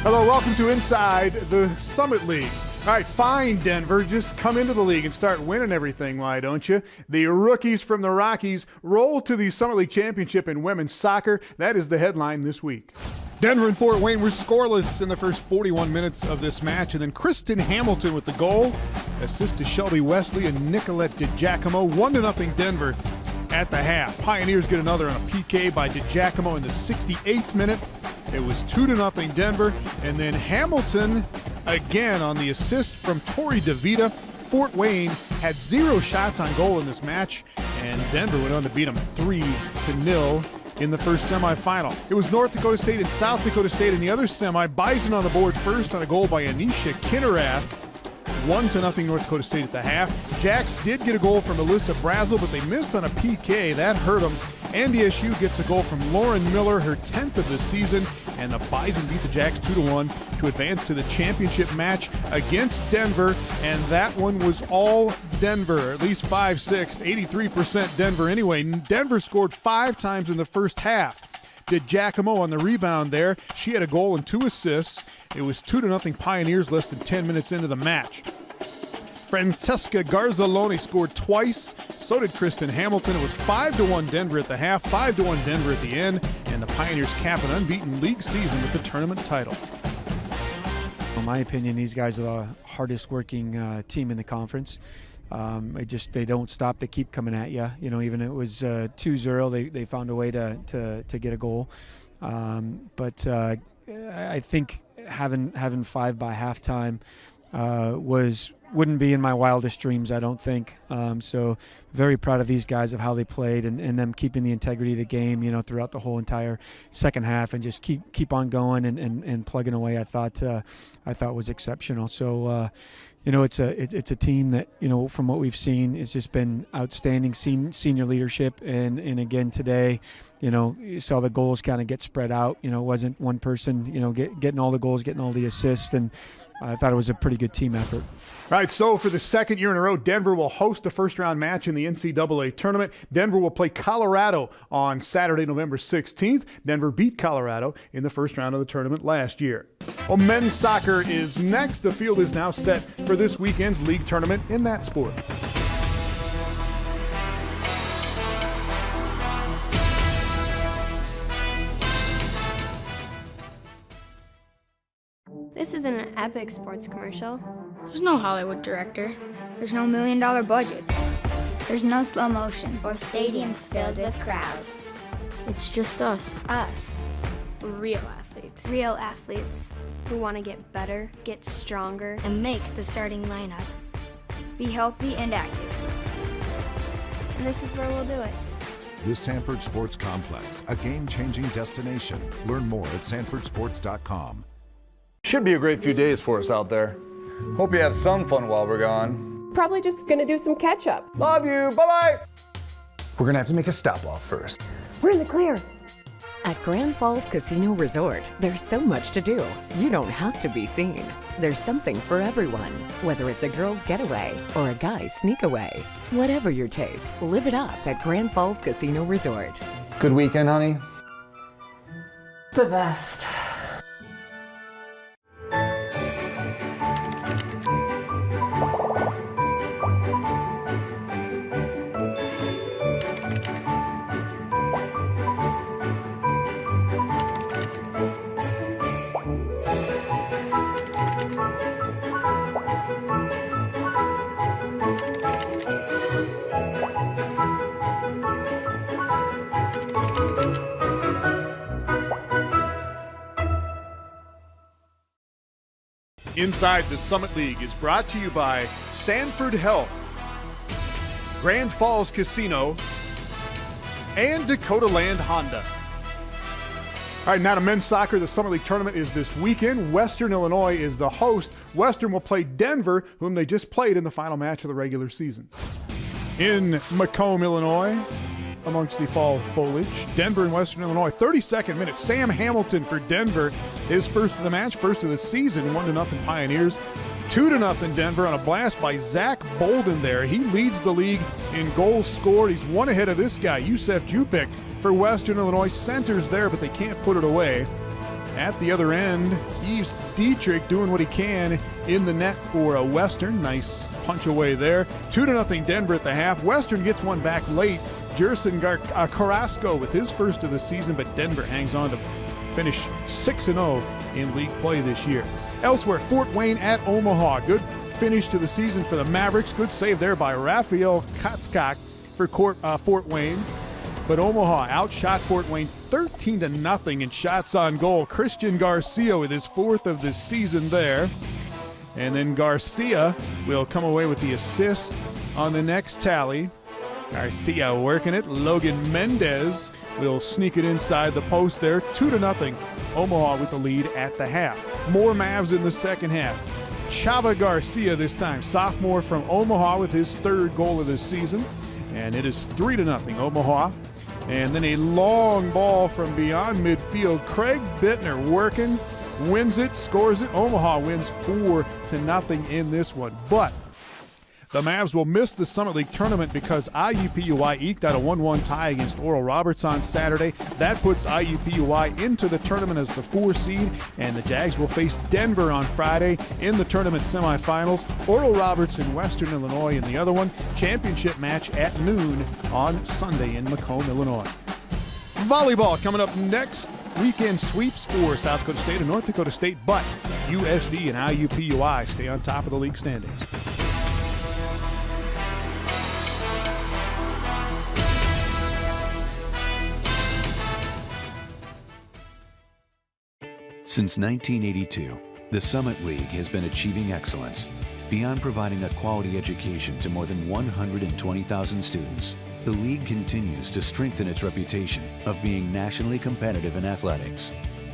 Hello, welcome to Inside the Summit League. All right, fine, Denver. Just come into the league and start winning everything, why don't you? The rookies from the Rockies roll to the Summit League Championship in women's soccer. That is the headline this week. Denver and Fort Wayne were scoreless in the first 41 minutes of this match, and then Kristen Hamilton with the goal. Assist to Shelby Wesley and Nicolette DiGiacomo. 1-0 Denver at the half. Pioneers get another on a PK by DiGiacomo in the 68th minute. It was 2-0 Denver, and then Hamilton again on the assist from Tori DeVita. Fort Wayne had 0 shots on goal in this match, and Denver went on to beat them 3-0 in the first semifinal. It was North Dakota State and South Dakota State in the other semi. Bison on the board first on a goal by Anisha Kinnerath. 1-0 North Dakota State at the half. Jacks did get a goal from Alyssa Brazel, but they missed on a PK. That hurt them. NDSU gets a goal from Lauren Miller, her 10th of the season, and the Bison beat the Jacks 2-1 to advance to the championship match against Denver, and that one was all Denver, at least 5-6, 83% Denver anyway. Denver scored 5 times in the first half. DiGiacomo on the rebound there. She had a goal and 2 assists. It was 2-0 Pioneers less than 10 minutes into the match. Francesca Garzaloni scored twice. So did Kristen Hamilton. It was 5-1 Denver at the half, 5-1 Denver at the end, and the Pioneers cap an unbeaten league season with the tournament title. In my opinion, these guys are the hardest working team in the conference. They don't stop. They keep coming at you. You know, even it was 2-0, they found a way to get a goal. But I think having 5 by halftime wouldn't be in my wildest dreams, I don't think. So very proud of these guys of how they played and them keeping the integrity of the game, you know, throughout the whole entire second half and just keep on going and plugging away. I thought was exceptional. So you know, it's a team that, you know, from what we've seen, it's just been outstanding senior leadership. And again today, you know, you saw the goals kind of get spread out. You know, it wasn't one person, you know, getting all the goals, getting all the assists, and I thought it was a pretty good team effort. All right, so for the second year in a row, Denver will host a first-round match in the NCAA tournament. Denver will play Colorado on Saturday, November 16th. Denver beat Colorado in the first round of the tournament last year. Well, men's soccer is next. The field is now set for this weekend's league tournament in that sport. This isn't an epic sports commercial. There's no Hollywood director. There's no $1 million budget. There's no slow motion. Or stadiums filled with crowds. It's just us. Us. Real athletes. Real athletes. Who want to get better, get stronger, and make the starting lineup. Be healthy and active. And this is where we'll do it. The Sanford Sports Complex, a game-changing destination. Learn more at sanfordsports.com. Should be a great few days for us out there. Hope you have some fun while we're gone. Probably just gonna do some catch up. Love you, bye-bye. We're gonna have to make a stop off first. We're in the clear. At Grand Falls Casino Resort, there's so much to do. You don't have to be seen. There's something for everyone, whether it's a girl's getaway or a guy's sneak away. Whatever your taste, live it up at Grand Falls Casino Resort. Good weekend, honey? The best. Inside the Summit League is brought to you by Sanford Health, Grand Falls Casino, and Dakota Land Honda. All right, now to men's soccer. The Summer League tournament is this weekend. Western Illinois is the host. Western will play Denver, whom they just played in the final match of the regular season. In Macomb, Illinois, amongst the fall foliage, Denver and Western Illinois. 32nd minute, Sam Hamilton for Denver. His first of the match, first of the season, 1-0 Pioneers. 2-0 Denver on a blast by Zach Bolden there. He leads the league in goals scored. He's one ahead of this guy, Yusef Jupik, for Western Illinois. Centers there, but they can't put it away. At the other end, Yves Dietrich doing what he can in the net for a Western. Nice punch away there. 2-0 Denver at the half. Western gets one back late. Jerson Carrasco with his first of the season, but Denver hangs on to finish 6-0 in league play this year. Elsewhere, Fort Wayne at Omaha. Good finish to the season for the Mavericks. Good save there by Rafael Katzkak for Fort Wayne. But Omaha outshot Fort Wayne 13-0 in shots on goal. Christian Garcia with his fourth of the season there. And then Garcia will come away with the assist on the next tally. Garcia working it. Logan Mendez will sneak it inside the post there. 2-0. Omaha with the lead at the half. More Mavs in the second half. Chava Garcia this time, sophomore from Omaha with his third goal of the season. And it is 3-0 Omaha. And then a long ball from beyond midfield. Craig Bittner working, wins it, scores it. Omaha wins 4-0 in this one. But the Mavs will miss the Summit League tournament because IUPUI eked out a 1-1 tie against Oral Roberts on Saturday. That puts IUPUI into the tournament as the 4 seed, and the Jags will face Denver on Friday in the tournament semifinals. Oral Roberts in Western Illinois in the other one. Championship match at noon on Sunday in Macomb, Illinois. Volleyball coming up next. Weekend sweeps for South Dakota State and North Dakota State, but USD and IUPUI stay on top of the league standings. Since 1982, the Summit League has been achieving excellence. Beyond providing a quality education to more than 120,000 students, the league continues to strengthen its reputation of being nationally competitive in athletics.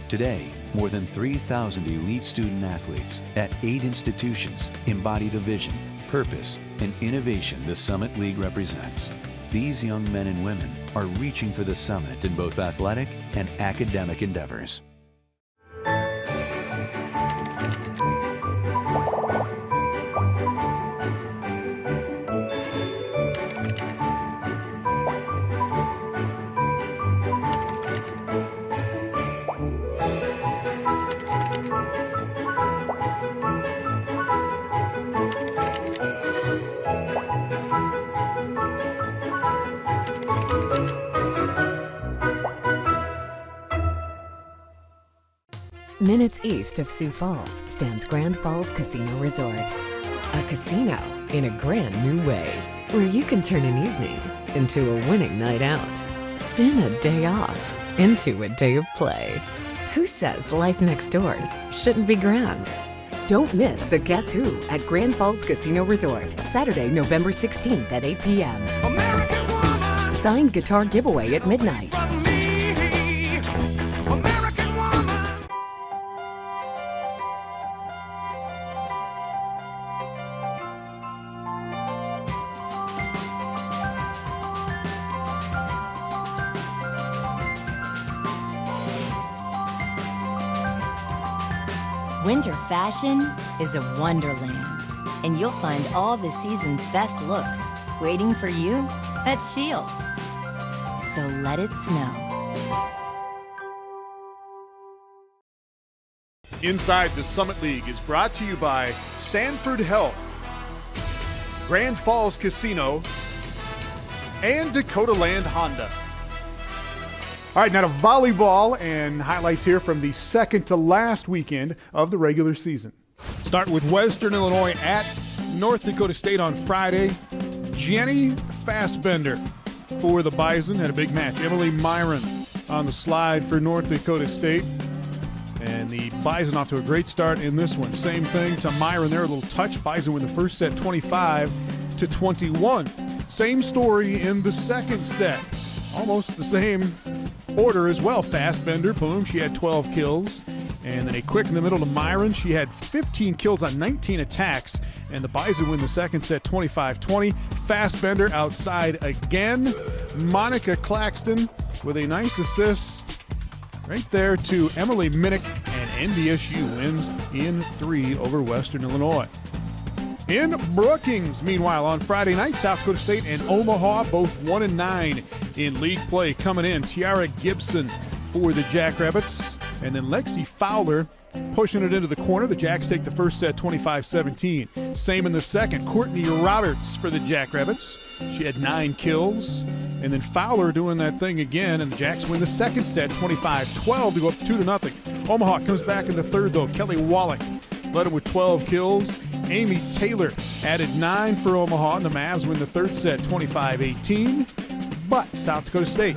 Today, more than 3,000 elite student athletes at 8 institutions embody the vision, purpose, and innovation the Summit League represents. These young men and women are reaching for the summit in both athletic and academic endeavors. Minutes east of Sioux Falls stands Grand Falls Casino Resort. A casino in a brand new way, where you can turn an evening into a winning night out. Spin a day off into a day of play. Who says life next door shouldn't be grand? Don't miss the Guess Who at Grand Falls Casino Resort, Saturday, November 16th at 8 p.m. Signed guitar giveaway at midnight. Winter fashion is a wonderland, and you'll find all the season's best looks waiting for you at Shields. So let it snow. Inside the Summit League is brought to you by Sanford Health, Grand Falls Casino, and Dakota Land Honda. All right, now to volleyball and highlights here from the second to last weekend of the regular season. Start with Western Illinois at North Dakota State on Friday. Jenny Fassbender for the Bison had a big match. Emily Myron on the slide for North Dakota State. And the Bison off to a great start in this one. Same thing to Myron there, a little touch. Bison win the first set 25-21. Same story in the second set. Almost the same order as well. Fassbender, boom, she had 12 kills. And then a quick in the middle to Myron. She had 15 kills on 19 attacks. And the Bison win the second set 25-20. Fassbender outside again. Monica Claxton with a nice assist right there to Emily Minnick. And NDSU wins in 3 over Western Illinois. In Brookings, meanwhile, on Friday night, South Dakota State and Omaha both 1-9 in league play coming in. Tiara Gibson for the Jackrabbits. And then Lexi Fowler pushing it into the corner. The Jacks take the first set 25-17. Same in the second. Courtney Roberts for the Jackrabbits. She had 9 kills. And then Fowler doing that thing again, and the Jacks win the second set 25-12 to go up 2-0. Omaha comes back in the third, though. Kelly Wallach led them with 12 kills. Amy Taylor added 9 for Omaha, and the Mavs win the third set 25-18. But South Dakota State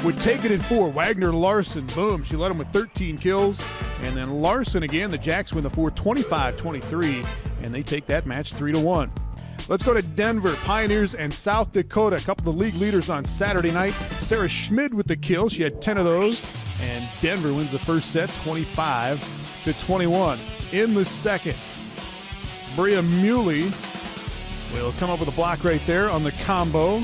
would take it in 4. Wagner Larson, boom, she led them with 13 kills. And then Larson again, the Jacks win the 4 25-23, and they take that match 3-1. Let's go to Denver, Pioneers, and South Dakota. A couple of league leaders on Saturday night. Sarah Schmid with the kill. She had 10 of those. And Denver wins the first set 25-21. In the second, Bria Muley will come up with a block right there on the combo.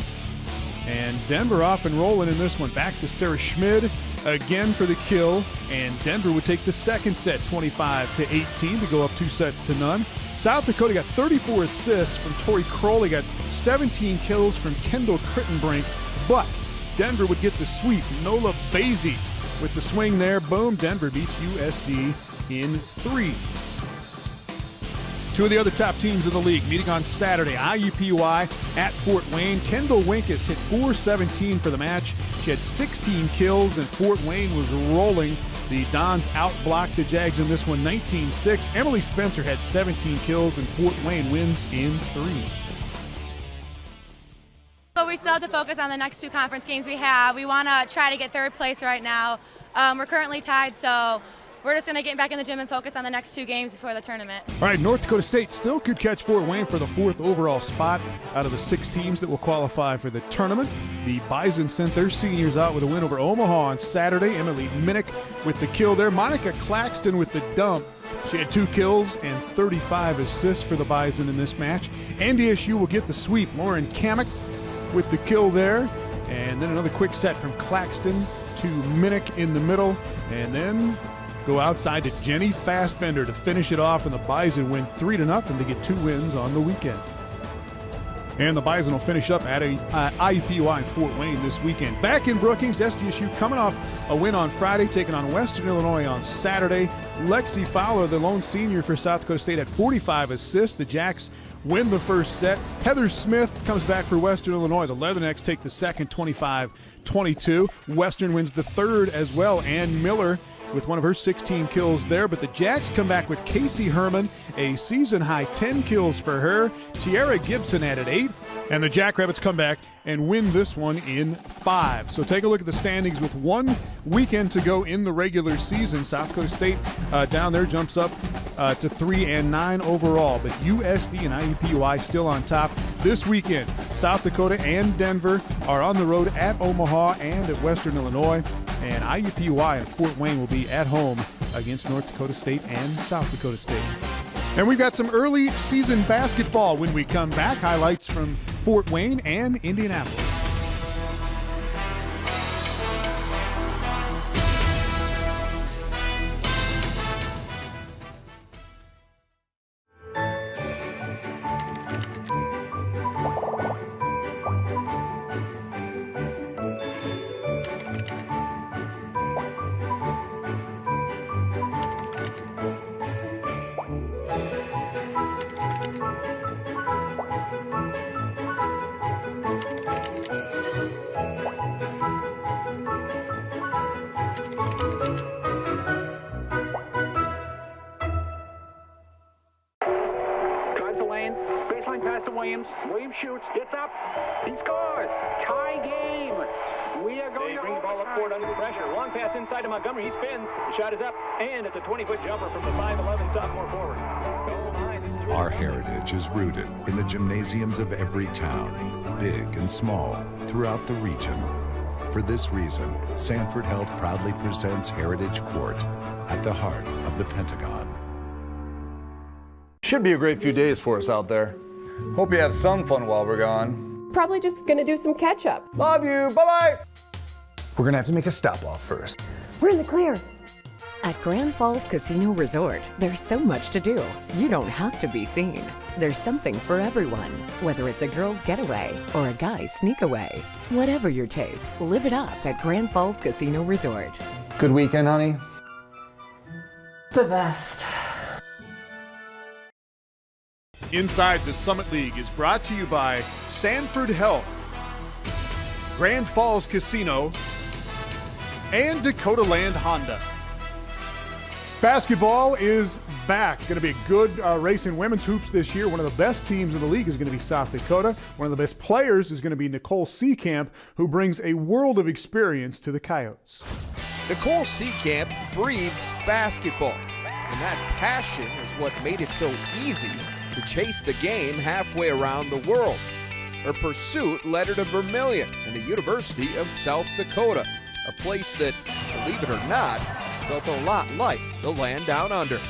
And Denver off and rolling in this one. Back to Sarah Schmid again for the kill. And Denver would take the second set 25-18 to go up 2-0. South Dakota got 34 assists from Tori Crowley, got 17 kills from Kendall Crittenbrink, but Denver would get the sweep. Nola Basie with the swing there. Boom, Denver beats USD in 3. Two of the other top teams in the league meeting on Saturday. IUPUI at Fort Wayne. Kendall Winkus hit .417 for the match. She had 16 kills, and Fort Wayne was rolling. The Dons outblocked the Jags in this one 19-6. Emily Spencer had 17 kills, and Fort Wayne wins in 3. But we still have to focus on the next 2 conference games we have. We want to try to get 3rd place right now. We're currently tied, so we're just going to get back in the gym and focus on the next 2 games before the tournament. All right, North Dakota State still could catch Fort Wayne for the 4th overall spot out of the 6 teams that will qualify for the tournament. The Bison sent their seniors out with a win over Omaha on Saturday. Emily Minnick with the kill there. Monica Claxton with the dump. She had 2 kills and 35 assists for the Bison in this match. NDSU will get the sweep. Lauren Kamek with the kill there. And then another quick set from Claxton to Minnick in the middle. And then go outside to Jenny Fassbender to finish it off, and the Bison win 3-0 to get 2 wins on the weekend. And the Bison will finish up at IUPUI in Fort Wayne this weekend. Back in Brookings, SDSU coming off a win on Friday, taking on Western Illinois on Saturday. Lexi Fowler, the lone senior for South Dakota State, had 45 assists. The Jacks win the first set. Heather Smith comes back for Western Illinois. The Leathernecks take the second 25-22. Western wins the third as well. Ann Miller with one of her 16 kills there, but the Jacks come back with Casey Herman, a season-high 10 kills for her. Tiara Gibson added 8, and the Jackrabbits come back and win this one in 5. So take a look at the standings with 1 weekend to go in the regular season. South Dakota State down there jumps up to 3-9 overall, but USD and IUPUI still on top. This weekend, South Dakota and Denver are on the road at Omaha and at Western Illinois. And IUPUI and Fort Wayne will be at home against North Dakota State and South Dakota State. And we've got some early season basketball when we come back. Highlights from Fort Wayne and Indianapolis. Williams shoots, gets up, he scores. Tie game. We are going to bring the ball up court under pressure. Long pass inside to Montgomery. He spins. The shot is up, and it's a 20-foot jumper from the 5'11" sophomore forward. Our heritage is rooted in the gymnasiums of every town, big and small, throughout the region. For this reason, Sanford Health proudly presents Heritage Court at the heart of the Pentagon. Should be a great few days for us out there. Hope you have some fun while we're gone. Probably just gonna do some catch up. Love you, bye-bye. We're gonna have to make a stop off first. We're in the clear. At Grand Falls Casino Resort, there's so much to do. You don't have to be seen. There's something for everyone, whether it's a girl's getaway or a guy's sneak away. Whatever your taste, live it up at Grand Falls Casino Resort. Good weekend, honey? The best. Inside the Summit League is brought to you by Sanford Health, Grand Falls Casino, and Dakota Land Honda. Basketball is back. Going to be a good race in women's hoops this year. One of the best teams in the league is going to be South Dakota. One of the best players is going to be Nicole Seekamp, who brings a world of experience to the Coyotes. Nicole Seekamp breathes basketball, and that passion is what made it so easy to chase the game halfway around the world. Her pursuit led her to Vermillion and the University of South Dakota, a place that, believe it or not, felt a lot like the land down under.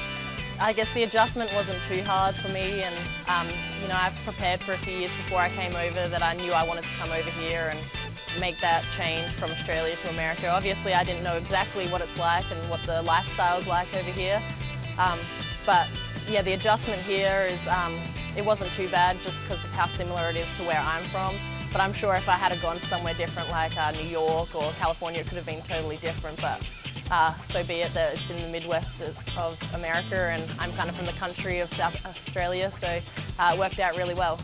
I guess the adjustment wasn't too hard for me, and I've prepared for a few years before I came over that I knew I wanted to come over here and make that change from Australia to America. Obviously I didn't know exactly what it's like and what the lifestyle's like over here, but yeah, the adjustment here is, it wasn't too bad just because of how similar it is to where I'm from. But I'm sure if I had gone somewhere different like New York or California, it could have been totally different. But so be it that it's in the Midwest of America, and I'm kind of from the country of South Australia, so it worked out really well.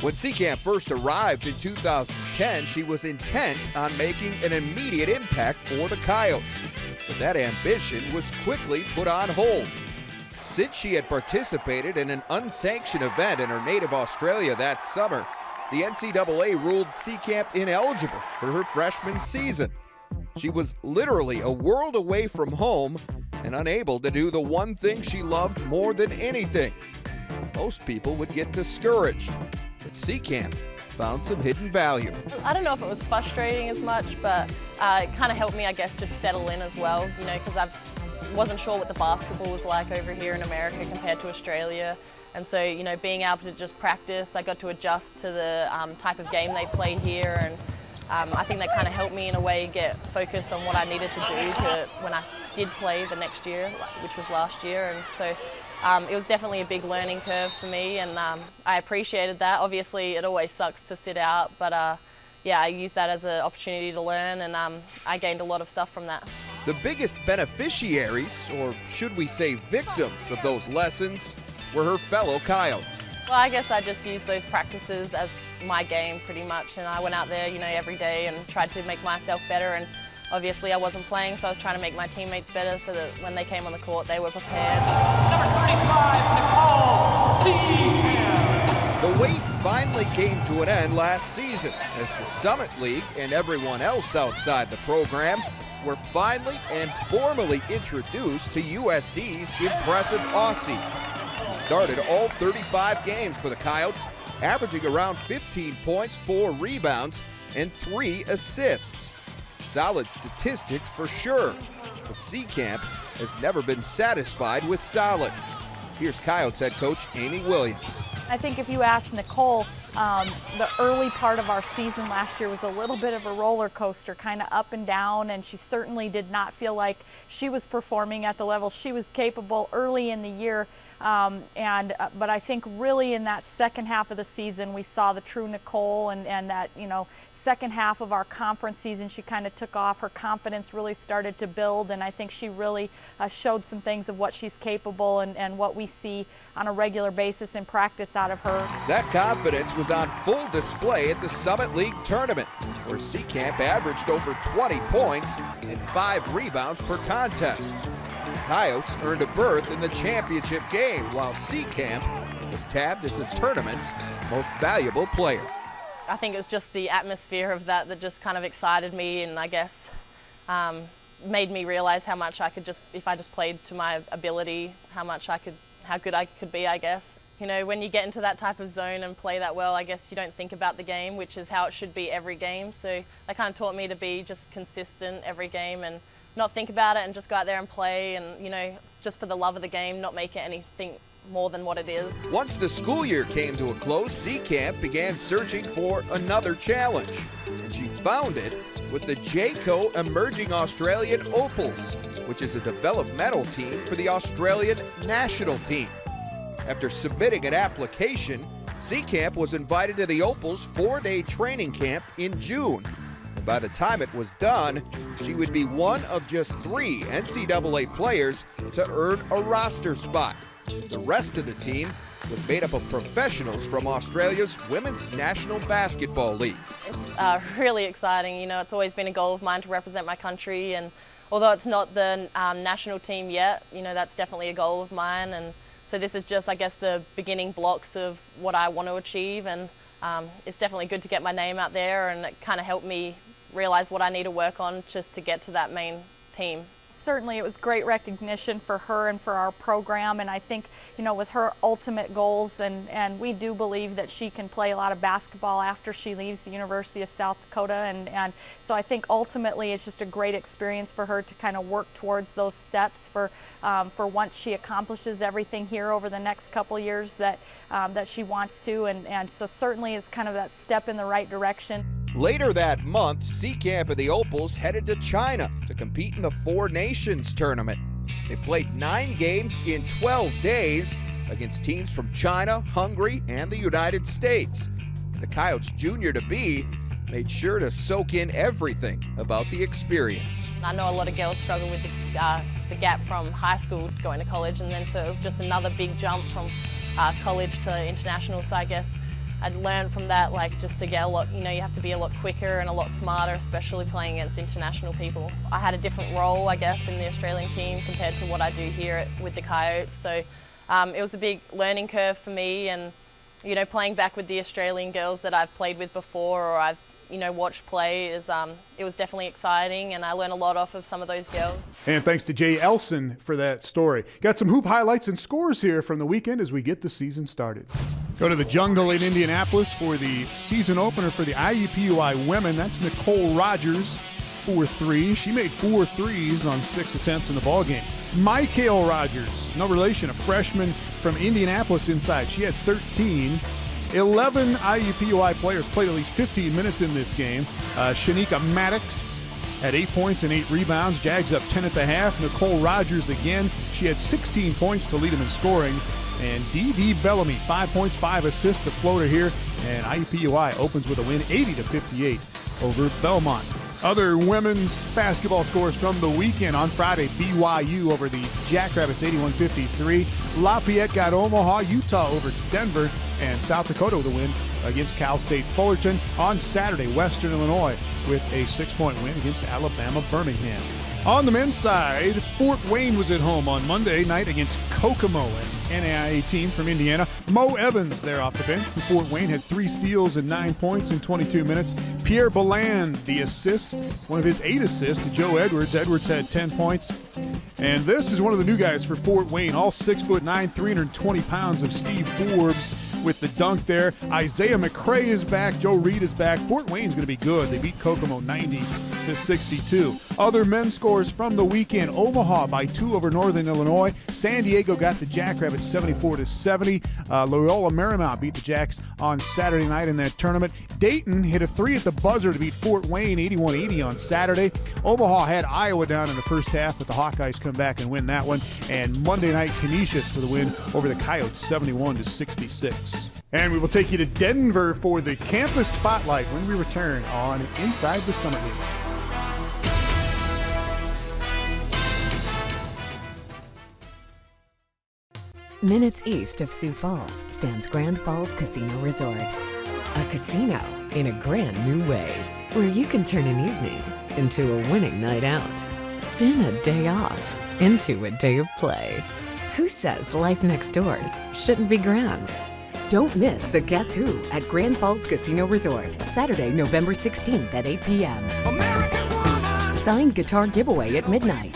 When Seekamp first arrived in 2010, she was intent on making an immediate impact for the Coyotes. But that ambition was quickly put on hold. Since she had participated in an unsanctioned event in her native Australia that summer, the NCAA ruled Seekamp ineligible for her freshman season. She was literally a world away from home and unable to do the one thing she loved more than anything. Most people would get discouraged, but Seekamp found some hidden value. I don't know if it was frustrating as much, but it kind of helped me, I guess, just settle in as well, because I wasn't sure what the basketball was like over here in America compared to Australia. And so, being able to just practice, I got to adjust to the type of game they play here, and I think that kind of helped me in a way get focused on what I needed to do when I did play the next year, which was last year. And so it was definitely a big learning curve for me, and I appreciated that. Obviously, it always sucks to sit out, but yeah, I used that as an opportunity to learn, and I gained a lot of stuff from that. The biggest beneficiaries, or should we say victims, of those lessons were her fellow Coyotes. Well, I guess I just used those practices as my game pretty much, and I went out there, every day and tried to make myself better. And obviously I wasn't playing, so I was trying to make my teammates better so that when they came on the court, they were prepared. Number 35, Nicole Seekamp. The wait finally came to an end last season as the Summit League and everyone else outside the program were finally and formally introduced to USD's impressive Aussie. He started all 35 games for the Coyotes, averaging around 15 points, 4 rebounds, and 3 assists. Solid statistics for sure, but Seekamp has never been satisfied with solid. Here's Coyotes head coach Amy Williams. I think if you ask Nicole, the early part of our season last year was a little bit of a roller coaster, kind of up and down, and she certainly did not feel like she was performing at the level she was capable early in the year. But I think really in that second half of the season we saw the true Nicole, and that second half of our conference season she kind of took off. Her confidence really started to build, and I think she really showed some things of what she's capable and what we see on a regular basis in practice out of her. That confidence was on full display at the Summit League tournament, where Seekamp averaged over 20 points and 5 rebounds per contest. The Coyotes earned a berth in the championship game, while Seekamp was tabbed as the tournament's most valuable player. I think it was just the atmosphere of that just kind of excited me, and I guess made me realize how much I could if I just played to my ability, how good I could be, I guess. When you get into that type of zone and play that well, I guess you don't think about the game, which is how it should be every game. So that kind of taught me to be just consistent every game and not think about it and just go out there and play, and just for the love of the game, not make it anything more than what it is. Once the school year came to a close, Seekamp began searching for another challenge, and she found it with the JCO Emerging Australian Opals, which is a developmental team for the Australian national team. After submitting an application, Seekamp was invited to the Opals 4-day training camp in June. And by the time it was done, she would be one of just 3 NCAA players to earn a roster spot. The rest of the team was made up of professionals from Australia's Women's National Basketball League. It's really exciting. You know, it's always been a goal of mine to represent my country, and although it's not the national team yet, you know, that's definitely a goal of mine. And so this is just, I guess, the beginning blocks of what I want to achieve, and it's definitely good to get my name out there, and it kind of helped me realize what I need to work on just to get to that main team. Certainly it was great recognition for her and for our program, and I think, you know, with her ultimate goals, and we do believe that she can play a lot of basketball after she leaves the University of South Dakota, and so I think ultimately it's just a great experience for her to kind of work towards those steps for once she accomplishes everything here over the next couple years that she wants to, and so certainly is kind of that step in the right direction. Later that month, Seekamp and the Opals headed to China to compete in the Four Nations tournament. They played 9 games in 12 days against teams from China, Hungary, and the United States. The Coyotes junior-to-be made sure to soak in everything about the experience. I know a lot of girls struggle with the gap from high school going to college, and then so it was just another big jump from college to international. So I guess I'd learned from that, like, just to get a lot, you know, you have to be a lot quicker and a lot smarter, especially playing against international people. I had a different role, I guess, in the Australian team compared to what I do here with the Coyotes. So it was a big learning curve for me, and, you know, playing back with the Australian girls that I've played with before or I've, you know, watched play is it was definitely exciting, and I learned a lot off of some of those girls. And thanks to Jay Elson for that story. Got some hoop highlights and scores here from the weekend as we get the season started. Go to the Jungle in Indianapolis for the season opener for the IUPUI women. That's Nicole Rogers, 4-3. She made 4 threes on 6 attempts in the ballgame. Michael Rogers, no relation, a freshman from Indianapolis inside. She had 13. 11 IUPUI players played at least 15 minutes in this game. Shanika Maddox had 8 points and 8 rebounds. Jags up 10 at the half. Nicole Rogers again. She had 16 points to lead them in scoring. And D.D. Bellamy, 5 points, 5 assists, the floater here. And IUPUI opens with a win, 80-58 over Belmont. Other women's basketball scores from the weekend on Friday. BYU over the Jackrabbits, 81-53. Lafayette got Omaha, Utah over Denver, and South Dakota with a win against Cal State Fullerton. On Saturday, Western Illinois with a 6-point win against Alabama Birmingham. On the men's side, Fort Wayne was at home on Monday night against Kokomo, an NAIA team from Indiana. Mo Evans there off the bench from Fort Wayne had 3 steals and 9 points in 22 minutes. Pierre Belland, the assist, one of his 8 assists to Joe Edwards. Edwards had 10 points. And this is one of the new guys for Fort Wayne, all 6'9", 320 pounds of Steve Forbes with the dunk there. Isaiah McCray is back. Joe Reed is back. Fort Wayne's going to be good. They beat Kokomo 90-62. Other men's scores from the weekend. Omaha by 2 over Northern Illinois. San Diego got the Jackrabbits 74-70. Loyola Marymount beat the Jacks on Saturday night in that tournament. Dayton hit a 3 at the buzzer to beat Fort Wayne 81-80 on Saturday. Omaha had Iowa down in the first half, but the Hawkeyes come back and win that one. And Monday night, Canisius for the win over the Coyotes 71-66. And we will take you to Denver for the campus spotlight when we return on Inside the Summit League. Minutes east of Sioux Falls stands Grand Falls Casino Resort. A casino in a brand new way, where you can turn an evening into a winning night out. Spin a day off into a day of play. Who says life next door shouldn't be grand? Don't miss the Guess Who at Grand Falls Casino Resort, Saturday, November 16th at 8 p.m. Signed guitar giveaway at midnight.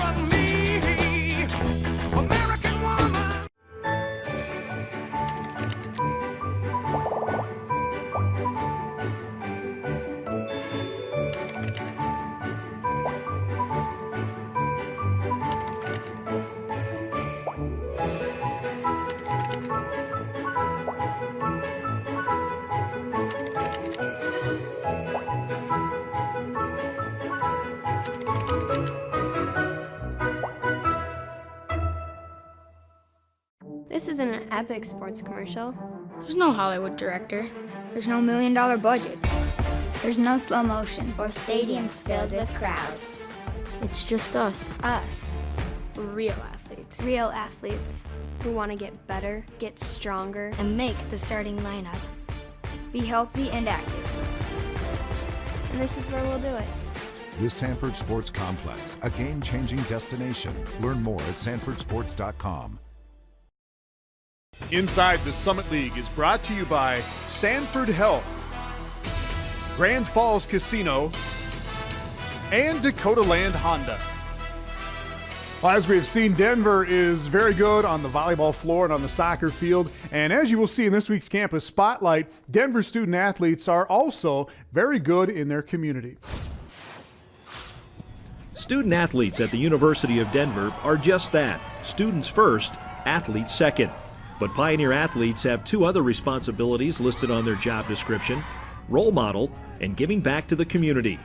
This isn't an Epic Sports commercial. There's no Hollywood director. There's no $1 million budget. There's no slow motion or stadiums filled with crowds. It's just us. Us. Real athletes. Real athletes who want to get better, get stronger, and make the starting lineup. Be healthy and active. And this is where we'll do it. The Sanford Sports Complex, a game-changing destination. Learn more at sanfordsports.com. Inside the Summit League is brought to you by Sanford Health, Grand Falls Casino, and Dakota Land Honda. Well, as we have seen, Denver is very good on the volleyball floor and on the soccer field. And as you will see in this week's Campus Spotlight, Denver student athletes are also very good in their community. Student athletes at the University of Denver are just that, students first, athletes second. But Pioneer athletes have two other responsibilities listed on their job description: role model and giving back to the community.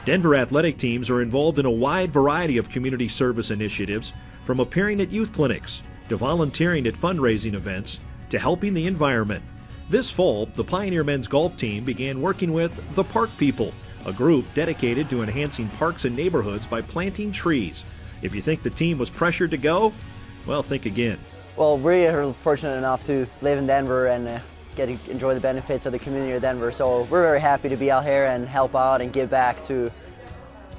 Denver athletic teams are involved in a wide variety of community service initiatives, from appearing at youth clinics, to volunteering at fundraising events, to helping the environment. This fall, the Pioneer men's golf team began working with the Park People, a group dedicated to enhancing parks and neighborhoods by planting trees. If you think the team was pressured to go, well, think again. Well, we are fortunate enough to live in Denver and get to enjoy the benefits of the community of Denver. So we're very happy to be out here and help out and give back to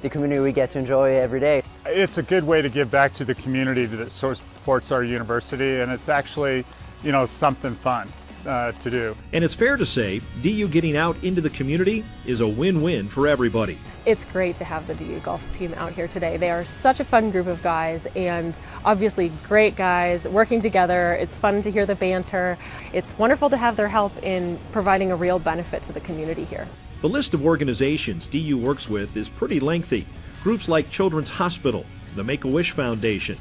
the community we get to enjoy every day. It's a good way to give back to the community that supports our university, and it's actually, something fun to do. And it's fair to say, DU getting out into the community is a win-win for everybody. It's great to have the DU golf team out here today. They are such a fun group of guys, and obviously great guys working together. It's fun to hear the banter. It's wonderful to have their help in providing a real benefit to the community here. The list of organizations DU works with is pretty lengthy. Groups like Children's Hospital, the Make-A-Wish Foundation,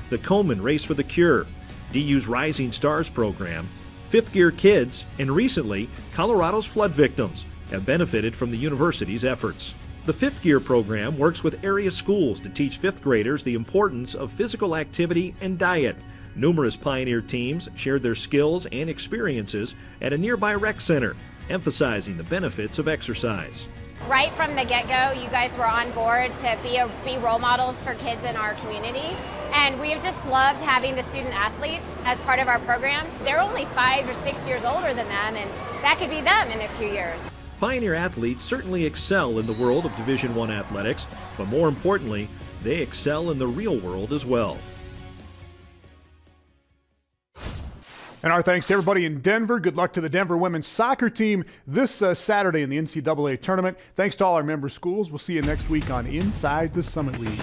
the Komen Race for the Cure, DU's Rising Stars program, Fifth Gear Kids, and recently, Colorado's flood victims have benefited from the university's efforts. The Fifth Gear program works with area schools to teach fifth graders the importance of physical activity and diet. Numerous Pioneer teams shared their skills and experiences at a nearby rec center, emphasizing the benefits of exercise. Right from the get-go, you guys were on board to be role models for kids in our community. And we have just loved having the student athletes as part of our program. They're only 5 or 6 years older than them, and that could be them in a few years. Pioneer athletes certainly excel in the world of Division I athletics, but more importantly, they excel in the real world as well. And our thanks to everybody in Denver. Good luck to the Denver women's soccer team this Saturday in the NCAA tournament. Thanks to all our member schools. We'll see you next week on Inside the Summit League.